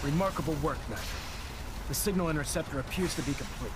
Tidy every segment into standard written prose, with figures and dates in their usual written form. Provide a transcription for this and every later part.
Remarkable work, Knight. The signal interceptor appears to be complete.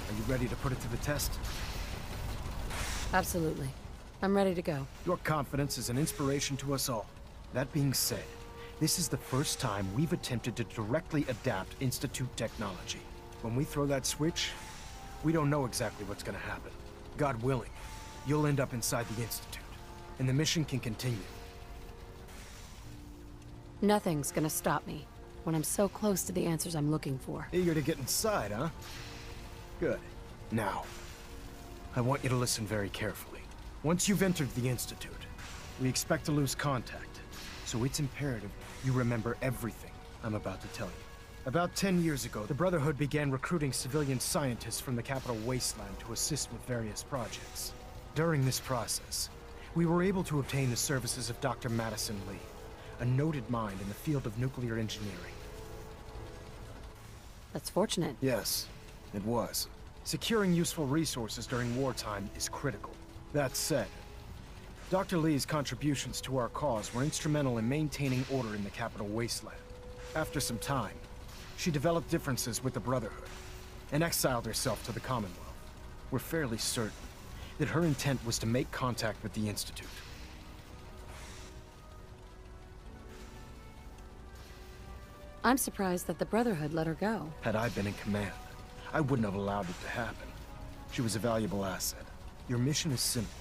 Are you ready to put it to the test? Absolutely. I'm ready to go. Your confidence is an inspiration to us all. That being said, this is the first time we've attempted to directly adapt Institute technology. When we throw that switch, we don't know exactly what's gonna happen. God willing, you'll end up inside the Institute, and the mission can continue. Nothing's gonna stop me when I'm so close to the answers I'm looking for. Eager to get inside, huh? Good. Now, I want you to listen very carefully. Once you've entered the Institute, we expect to lose contact, so it's imperative you remember everything I'm about to tell you. About 10 years ago, the Brotherhood began recruiting civilian scientists from the capital wasteland to assist with various projects. During this process, we were able to obtain the services of Dr. Madison Lee, a noted mind in the field of nuclear engineering. That's fortunate. Yes, it was. Securing useful resources during wartime is critical. That said, Dr. Lee's contributions to our cause were instrumental in maintaining order in the capital wasteland. After some time, she developed differences with the Brotherhood and exiled herself to the Commonwealth. We're fairly certain that her intent was to make contact with the Institute. I'm surprised that the Brotherhood let her go. Had I been in command, I wouldn't have allowed it to happen. She was a valuable asset. Your mission is simple.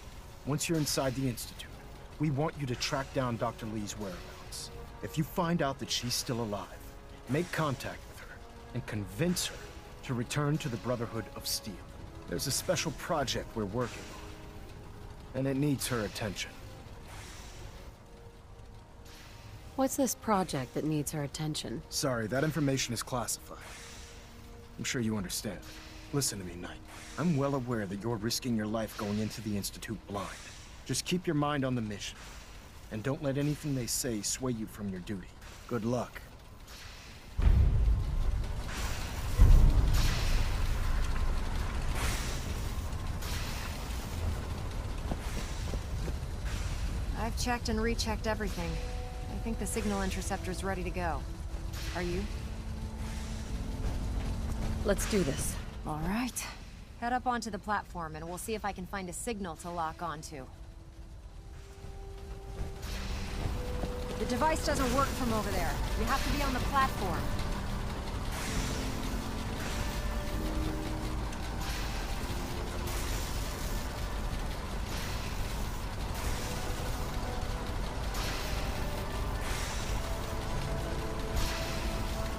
Once you're inside the Institute, we want you to track down Dr. Lee's whereabouts. If you find out that she's still alive, make contact with her and convince her to return to the Brotherhood of Steel. There's a special project we're working on, and it needs her attention. What's this project that needs her attention? Sorry, that information is classified. I'm sure you understand. Listen to me, Knight. I'm well aware that you're risking your life going into the Institute blind. Just keep your mind on the mission, and don't let anything they say sway you from your duty. Good luck. I've checked and rechecked everything. I think the signal interceptor's ready to go. Are you? Let's do this. All right. Head up onto the platform and we'll see if I can find a signal to lock onto. The device doesn't work from over there. You have to be on the platform.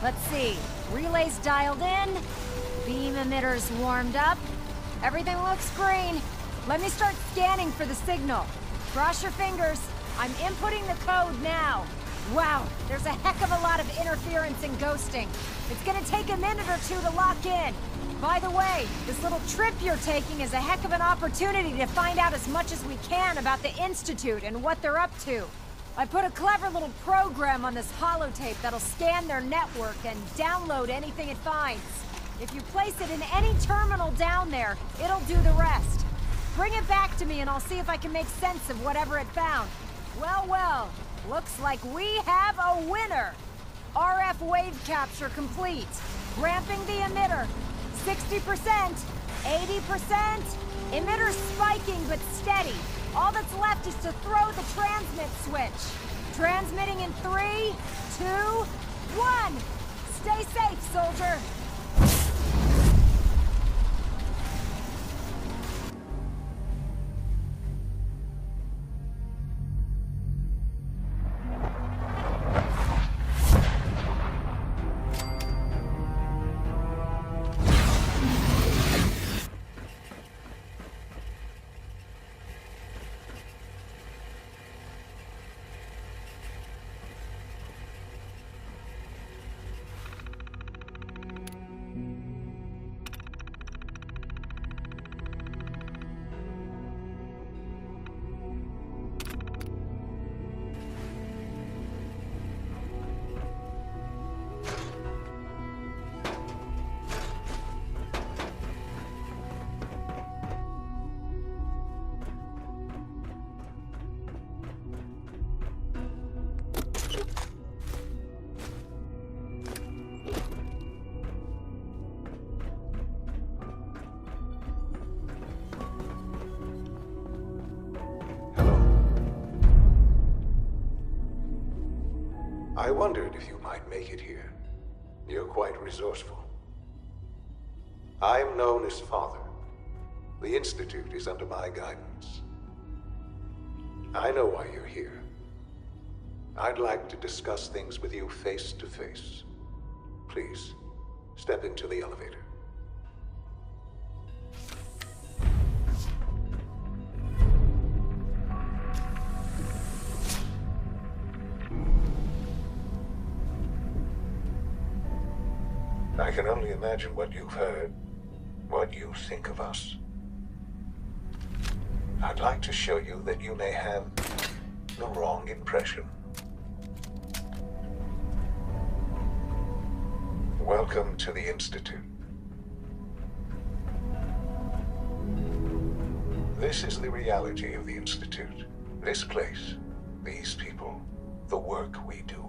Let's see. Relays dialed in. Beam emitters warmed up. Everything looks green. Let me start scanning for the signal. Cross your fingers. I'm inputting the code now. Wow, there's a heck of a lot of interference and ghosting. It's gonna take a minute or two to lock in. By the way, this little trip you're taking is a heck of an opportunity to find out as much as we can about the Institute and what they're up to. I put a clever little program on this holotape that'll scan their network and download anything it finds. If you place it in any terminal down there, it'll do the rest. Bring it back to me and I'll see if I can make sense of whatever it found. Well, well, looks like we have a winner. RF wave capture complete. Ramping the emitter. 60%, 80%. Emitter spiking but steady. All that's left is to throw the transmit switch. Transmitting in 3, 2, 1. Stay safe, soldier. I wondered if you might make it here. You're quite resourceful. I'm known as Father. The Institute is under my guidance. I know why you're here. I'd like to discuss things with you face to face. Please, step into the elevator. I can only imagine what you've heard, what you think of us. I'd like to show you that you may have the wrong impression. Welcome to the Institute. This is the reality of the Institute. This place, these people, the work we do.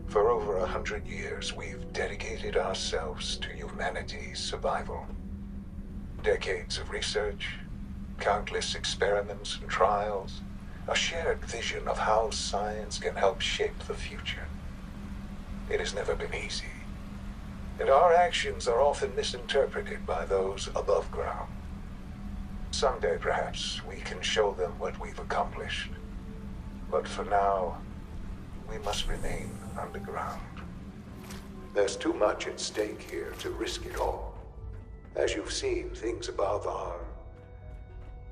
For over 100 years, we've dedicated ourselves to humanity's survival. Decades of research, countless experiments and trials, a shared vision of how science can help shape the future. It has never been easy, and our actions are often misinterpreted by those above ground. Someday, perhaps, we can show them what we've accomplished. But for now, we must remain underground. There's too much at stake here to risk it all. As you've seen, things above are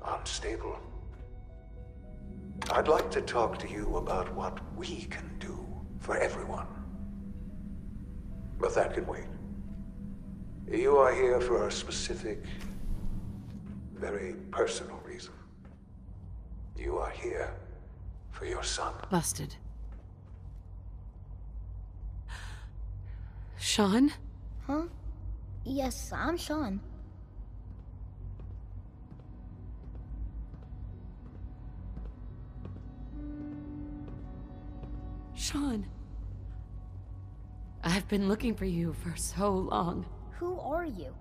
unstable. I'd like to talk to you about what we can do for everyone. But that can wait. You are here for a specific, very personal reason. You are here for your son. Busted. Sean? Huh? Yes, I'm Sean. Sean. I've been looking for you for so long. Who are you?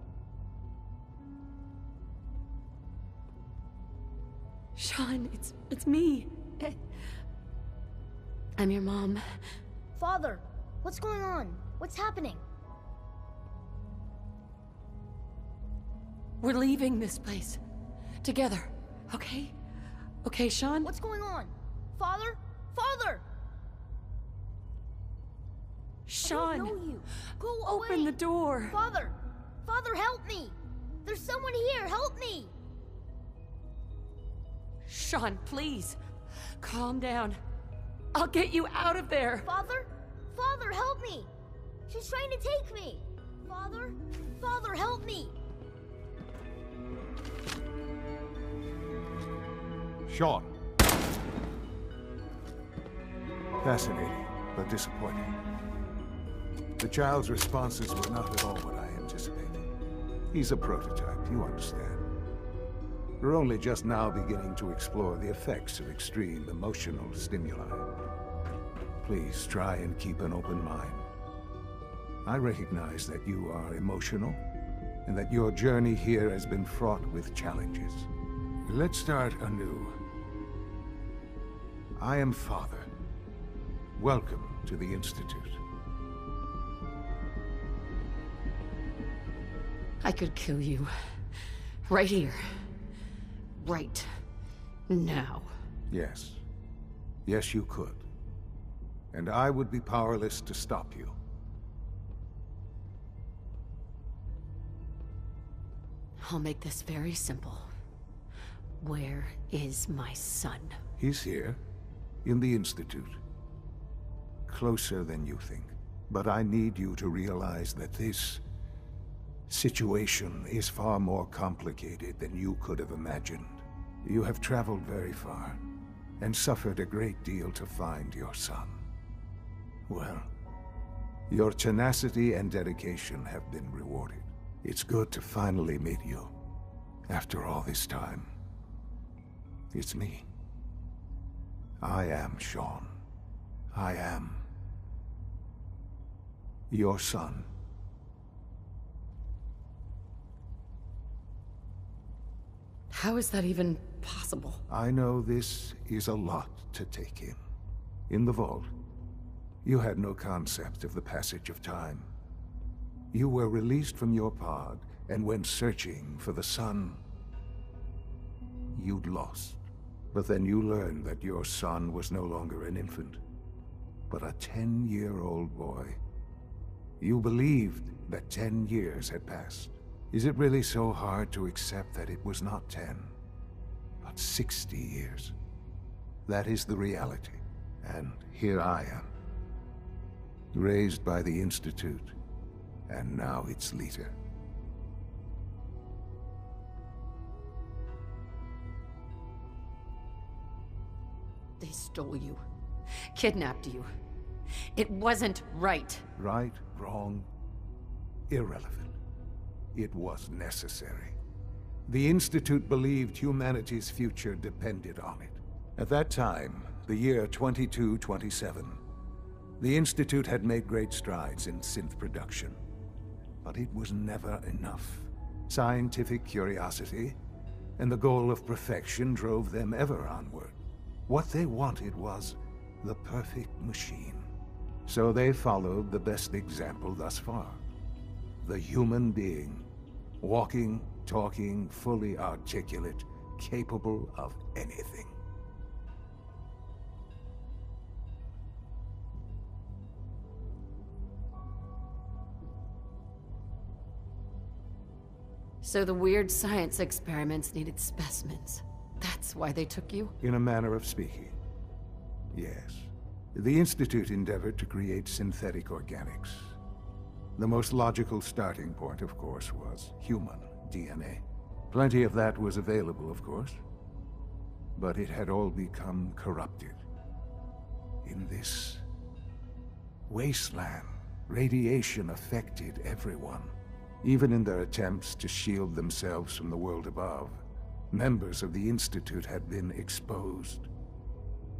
Sean, it's me. I'm your mom. Father, what's going on? What's happening? We're leaving this place. Together, okay? Okay, Sean? What's going on? Father? Father! Sean! I don't know you. Go away. Open the door. Father! Father, help me! There's someone here, help me! Sean, please. Calm down. I'll get you out of there. Father? Father, help me! She's trying to take me! Father? Father, help me! Sean. Fascinating, but disappointing. The child's responses were not at all what I anticipated. He's a prototype, you understand. We're only just now beginning to explore the effects of extreme emotional stimuli. Please try and keep an open mind. I recognize that you are emotional, and that your journey here has been fraught with challenges. Let's start anew. I am Father. Welcome to the Institute. I could kill you. Right here. Right now. Yes. Yes, you could. And I would be powerless to stop you. I'll make this very simple. Where is my son? He's here, in the Institute. Closer than you think. But I need you to realize that this situation is far more complicated than you could have imagined. You have traveled very far, and suffered a great deal to find your son. Well, your tenacity and dedication have been rewarded. It's good to finally meet you, after all this time. It's me. I am Sean. I am your son. How is that even possible? I know this is a lot to take in. In the vault, You had no concept of the passage of time. You were released from your pod and went searching for the sun. You'd lost. But then you learned that your son was no longer an infant, but a 10-year-old boy. You believed that 10 years had passed. Is it really so hard to accept that it was not 10, but 60 years? That is the reality, and here I am. Raised by the Institute, and now its leader. They stole you. Kidnapped you. It wasn't right. Right, wrong, irrelevant. It was necessary. The Institute believed humanity's future depended on it. At that time, the year 2227, the Institute had made great strides in synth production. But it was never enough. Scientific curiosity and the goal of perfection drove them ever onward. What they wanted was the perfect machine. So they followed the best example thus far. The human being. Walking, talking, fully articulate, capable of anything. So the weird science experiments needed specimens. That's why they took you? In a manner of speaking, yes. The Institute endeavored to create synthetic organics. The most logical starting point, of course, was human DNA. Plenty of that was available, of course. But it had all become corrupted. In this wasteland, radiation affected everyone. Even in their attempts to shield themselves from the world above, members of the Institute had been exposed.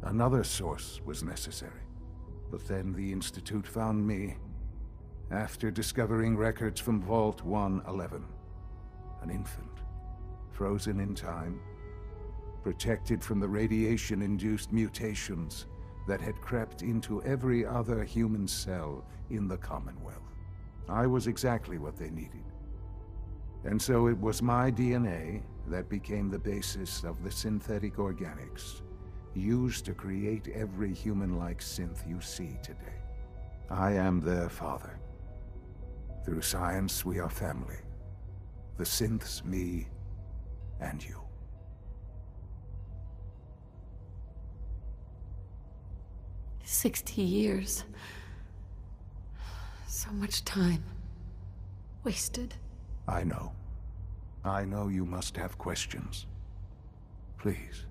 Another source was necessary. But then the Institute found me, after discovering records from Vault 111. An infant, frozen in time, protected from the radiation-induced mutations that had crept into every other human cell in the Commonwealth. I was exactly what they needed. And so it was my DNA that became the basis of the synthetic organics used to create every human-like synth you see today. I am their father. Through science, we are family. The synths, me, and you. "60 years. So much time. Wasted." I know. I know you must have questions. Please.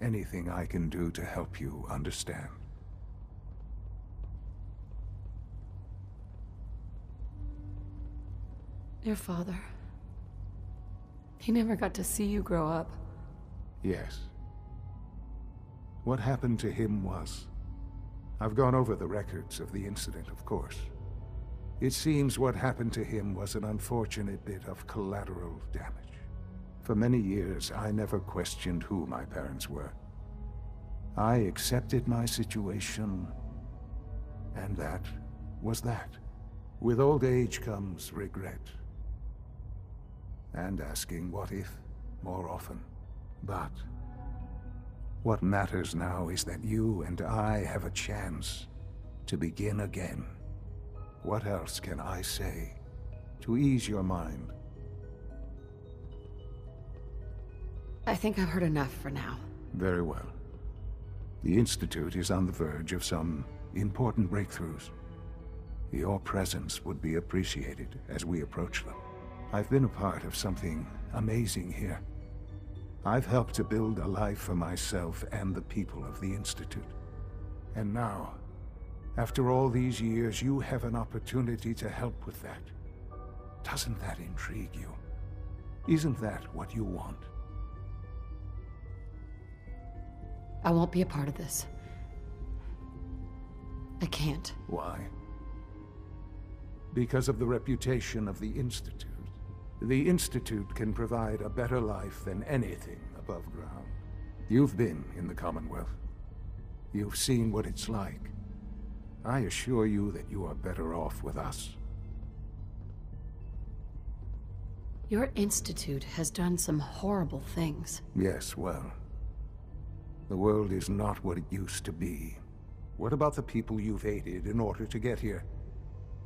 Anything I can do to help you understand. Your father. He never got to see you grow up. Yes. What happened to him was... I've gone over the records of the incident, of course. It seems what happened to him was an unfortunate bit of collateral damage. For many years, I never questioned who my parents were. I accepted my situation, and that was that. With old age comes regret. And asking what if more often. But what matters now is that you and I have a chance to begin again. What else can I say to ease your mind? I think I've heard enough for now. Very well. The Institute is on the verge of some important breakthroughs. Your presence would be appreciated as we approach them. I've been a part of something amazing here. I've helped to build a life for myself and the people of the Institute. And now, after all these years, you have an opportunity to help with that. Doesn't that intrigue you? Isn't that what you want? I won't be a part of this. I can't. Why? Because of the reputation of the Institute. The Institute can provide a better life than anything above ground. You've been in the Commonwealth. You've seen what it's like. I assure you that you are better off with us. Your institute has done some horrible things. Yes, well, the world is not what it used to be. What about the people you've aided in order to get here?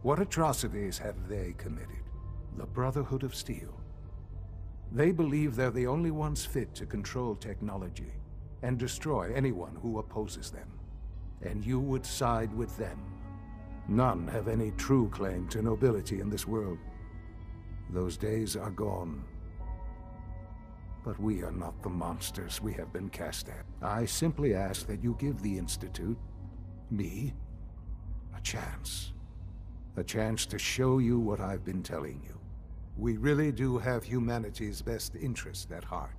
What atrocities have they committed? The Brotherhood of Steel. They believe they're the only ones fit to control technology and destroy anyone who opposes them. And you would side with them. None have any true claim to nobility in this world. Those days are gone. But we are not the monsters we have been cast at. I simply ask that you give the Institute, me, a chance. A chance to show you what I've been telling you. We really do have humanity's best interest at heart.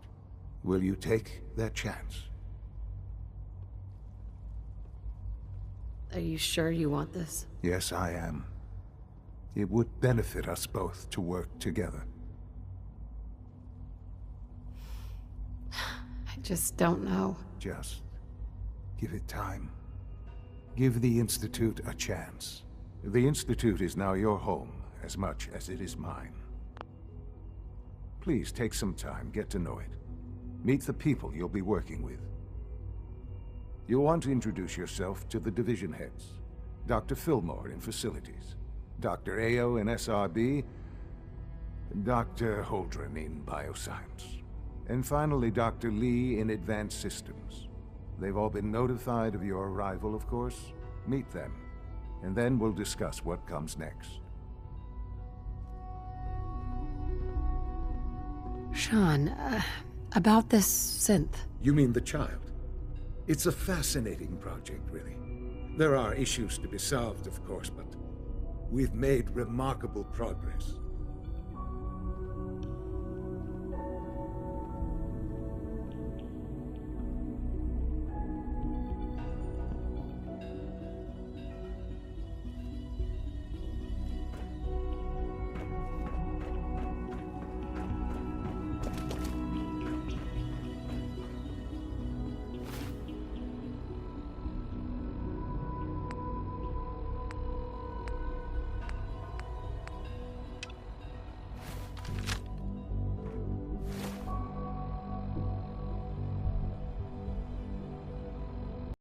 Will you take that chance? Are you sure you want this? Yes, I am. It would benefit us both to work together. I just don't know. Just give it time. Give the Institute a chance. The Institute is now your home as much as it is mine. Please take some time, get to know it. Meet the people you'll be working with. You'll want to introduce yourself to the division heads. Dr. Fillmore in Facilities, Dr. Ayo in SRB, Dr. Holdren in Bioscience, and finally Dr. Lee in Advanced Systems. They've all been notified of your arrival, of course. Meet them, and then we'll discuss what comes next. Sean, about this synth. You mean the child? It's a fascinating project, really. There are issues to be solved, of course, but we've made remarkable progress.